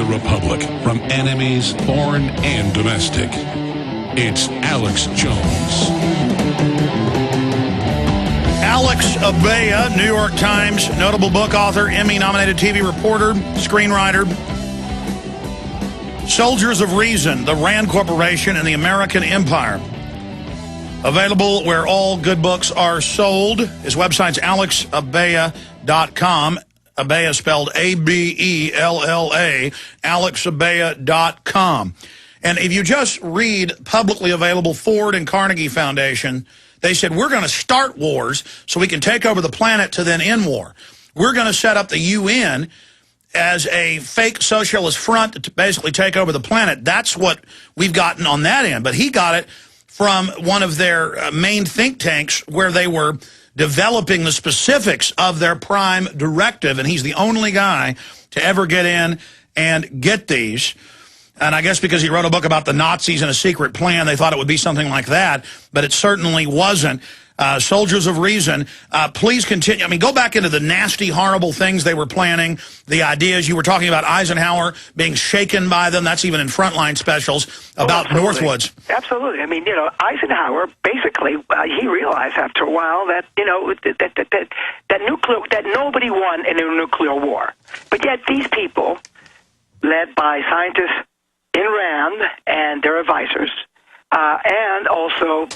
the Republic from enemies, foreign and domestic. It's Alex Jones. Alex Abella, New York Times, notable book author, Emmy-nominated TV reporter, screenwriter. Soldiers of Reason, the Rand Corporation and the American Empire. Available where all good books are sold. His website's alexabella.com. Abella spelled A-B-E-L-L-A, alexabella.com. And if you just read publicly available Ford and Carnegie Foundation, they said, we're going to start wars so we can take over the planet to then end war. We're going to set up the UN as a fake socialist front to basically take over the planet. That's what we've gotten on that end. But he got it from one of their main think tanks where they were developing the specifics of their prime directive, and he's the only guy to ever get in and get these. And I guess because he wrote a book about the Nazis and a secret plan, they thought it would be something like that, but it certainly wasn't. Soldiers of Reason, please continue. I mean, go back into the nasty, horrible things they were planning, the ideas. You were talking about Eisenhower being shaken by them. That's even in Frontline specials about Northwoods. Absolutely. I mean, you know, Eisenhower, basically, he realized after a while that, you know, that nobody won in a nuclear war. But yet these people, led by scientists in Rand and their advisors, and also,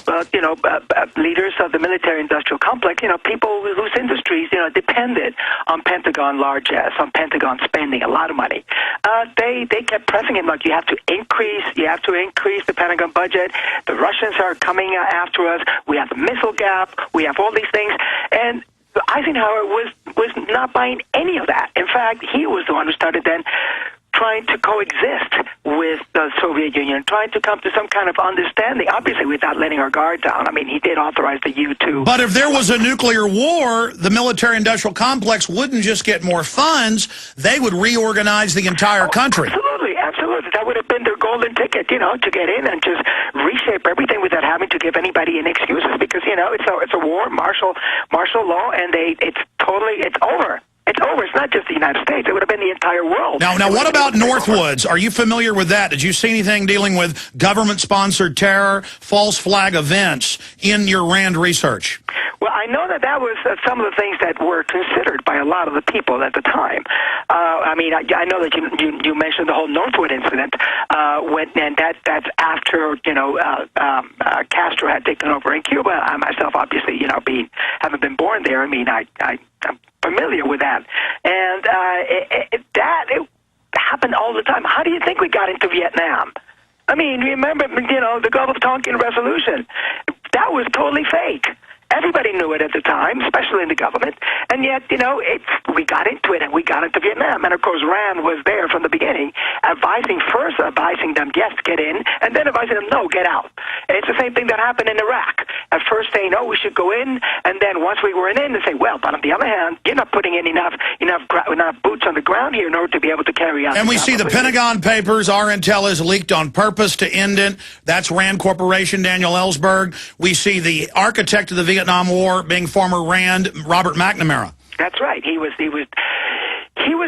leaders of the military-industrial complex, you know, people whose industries, you know, depended on Pentagon largesse, on Pentagon spending a lot of money. They kept pressing him, like, you have to increase the Pentagon budget. The Russians are coming after us. We have the missile gap. We have all these things. And Eisenhower was not buying any of that. In fact, he was the one who started then trying to coexist with the Soviet Union, trying to come to some kind of understanding, obviously without letting our guard down. I mean, he did authorize the U-2. But if there was a nuclear war, the military-industrial complex wouldn't just get more funds, they would reorganize the entire country. Absolutely, absolutely. That would have been their golden ticket, you know, to get in and just reshape everything without having to give anybody any excuses, because, you know, it's a war, martial law, and it's over. It's over. It's not just the United States. It would have been the entire world. Now, what about Northwoods? Are you familiar with that? Did you see anything dealing with government-sponsored terror, false flag events in your Rand research? Well, I know that was some of the things that were considered by a lot of the people at the time. I mean, I know that you mentioned the whole Northwood incident, and that's after, you know, Castro had taken over in Cuba. I myself, obviously, you know, haven't been born there. I mean, I'm familiar with that, and it happened all the time. How do you think we got into Vietnam? I mean, remember, you know, the Gulf of Tonkin Resolution? That was totally fake. Everybody knew it at the time, especially in the government, and yet, you know, we got into it, and we got into Vietnam. And, of course, Rand was there from the beginning, advising them, yes, get in, and then advising them, no, get out. And it's the same thing that happened in Iraq. At first saying, no, we should go in, and then once we were in, they say, well, but on the other hand, you're not putting in enough boots on the ground here in order to be able to carry out. And we see the Pentagon Papers, our intel is leaked on purpose to end it. That's Rand Corporation, Daniel Ellsberg. We see the architect of the Vietnam War being former Rand, Robert McNamara. That's right. He was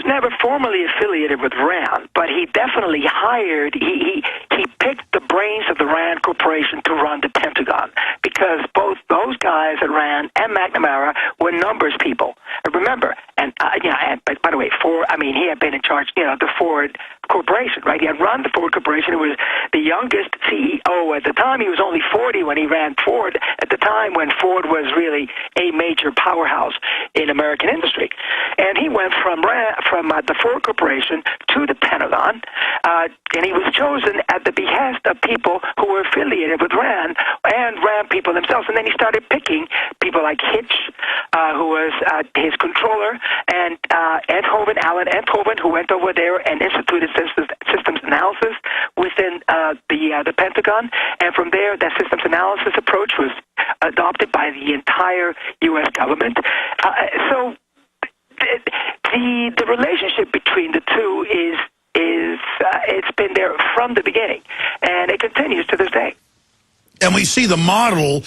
never formally affiliated with Rand, but he definitely hired. He picked the brains of the Rand Corporation to run the Pentagon, because both those guys at Rand and McNamara were numbers people. Remember, but by the way, he had been in charge, you know, the Ford Corporation, right? He had run the Ford Corporation. He was the youngest CEO at the time. He was only 40 when he ran Ford, at the time when Ford was really a major powerhouse in American industry. And he went from the Ford Corporation to the Pentagon, and he was chosen at the behest of people who were affiliated with Rand and Rand people themselves. And then he started picking people like Hitch, who was his controller, and Alan Enthoven, who went over there and instituted systems analysis within the Pentagon. And from there, that systems analysis approach was adopted by the entire U.S. government. So the relationship between the two is it's been there from the beginning, and it continues to this day. And we see the model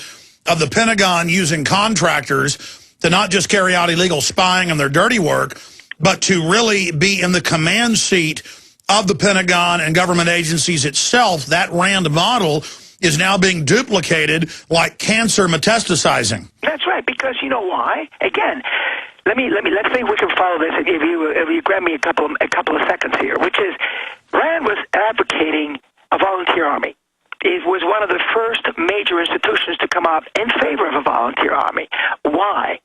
of the Pentagon using contractors to not just carry out illegal spying and their dirty work, but to really be in the command seat of the Pentagon and government agencies itself, that RAND model is now being duplicated like cancer metastasizing. That's right, because you know why? Again, let's see if we can follow this. If you grab me a couple of seconds here, which is RAND was advocating a volunteer army. It was one of the first major institutions to come out in favor of a volunteer army. Why?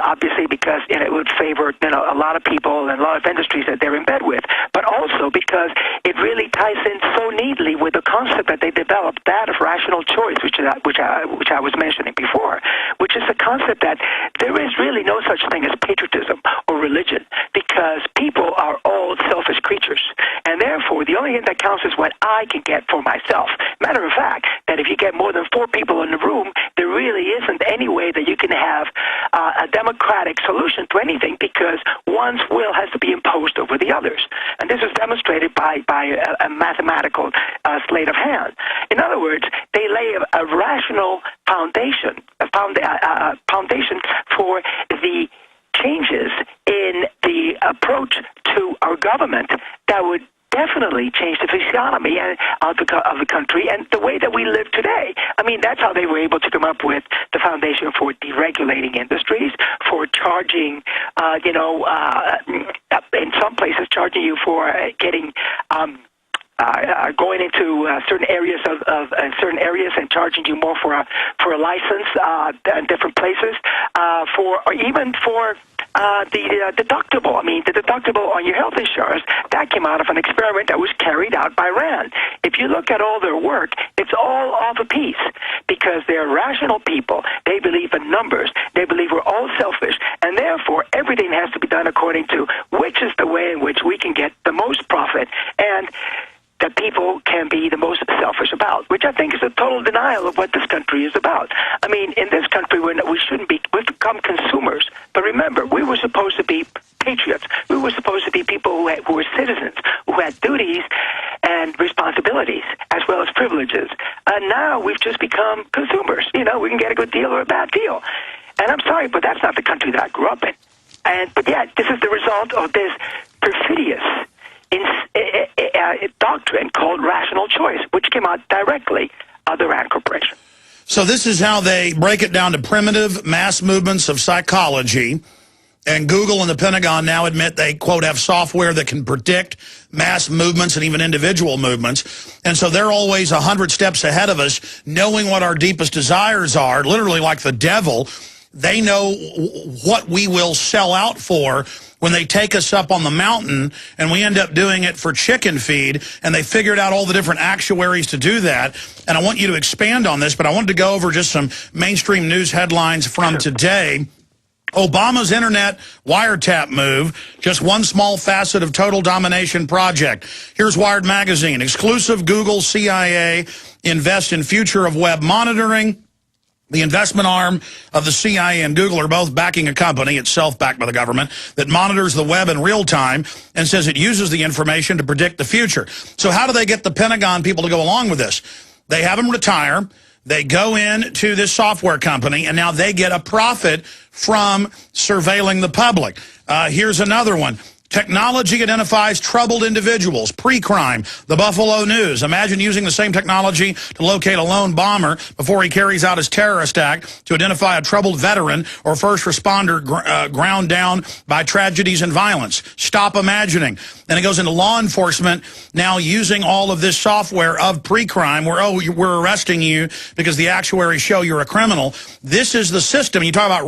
Obviously because it would favor a lot of people and a lot of industries that they're in bed with, but also because it really ties in so neatly with the concept that they developed, that of rational choice, which I was mentioning before, which is the concept that there is really no such thing as patriotism or religion, because people are all selfish creatures, and therefore the only thing that counts is what I can get for myself. Matter of fact, that if you get more than 4 people in the room, there really isn't any way that you can have a democratic solution to anything, because one's will has to be imposed over the others. And this is demonstrated by a mathematical sleight of hand. In other words, they lay a rational foundation, foundation for the changes in the approach to our government that would definitely change the physiognomy of the country and the way that we live today. I mean, that's how they were able to come up with the foundation for deregulating industries, for charging, in some places charging you for getting going into certain areas of certain areas and charging you more for a license in different places, or even for the deductible. I mean, the deductible on your health insurance, that came out of an experiment that was carried out by RAND. If you look at all their work, it's all off a piece, because they're rational people. They believe in numbers. They believe we're all selfish, and therefore everything has to be done according to which is the way in which we can get the most profit and that people can be the most selfish about, which I think is a total denial of what this country is about. I mean, in this country, we shouldn't be, we've become consumers. But remember, we were supposed to be patriots. We were supposed to be people who were citizens, who had duties and responsibilities, as well as privileges. And now we've just become consumers. We can get a good deal or a bad deal. And I'm sorry, but that's not the country that I grew up in. But yet, this is the result of this perfidious doctrine called rational choice, which came out directly of the RAND Corporation. So this is how they break it down to primitive mass movements of psychology. And Google and the Pentagon now admit they, quote, have software that can predict mass movements and even individual movements. And so they're always 100 steps ahead of us, knowing what our deepest desires are, literally like the devil. They know what we will sell out for when they take us up on the mountain, and we end up doing it for chicken feed, and they figured out all the different actuaries to do that. And I want you to expand on this, but I wanted to go over just some mainstream news headlines from today. Obama's internet wiretap move, just one small facet of total domination project. Here's Wired Magazine. Exclusive Google CIA invest in future of web monitoring. The investment arm of the CIA and Google are both backing a company, itself backed by the government, that monitors the web in real time and says it uses the information to predict the future. So how do they get the Pentagon people to go along with this? They have them retire. They go into this software company, and now they get a profit from surveilling the public. Here's another one. Technology identifies troubled individuals, pre-crime, the Buffalo News. Imagine using the same technology to locate a lone bomber before he carries out his terrorist act, to identify a troubled veteran or first responder ground down by tragedies and violence. Stop imagining. Then it goes into law enforcement, now using all of this software of pre-crime, where, we're arresting you because the actuaries show you're a criminal. This is the system. You talk about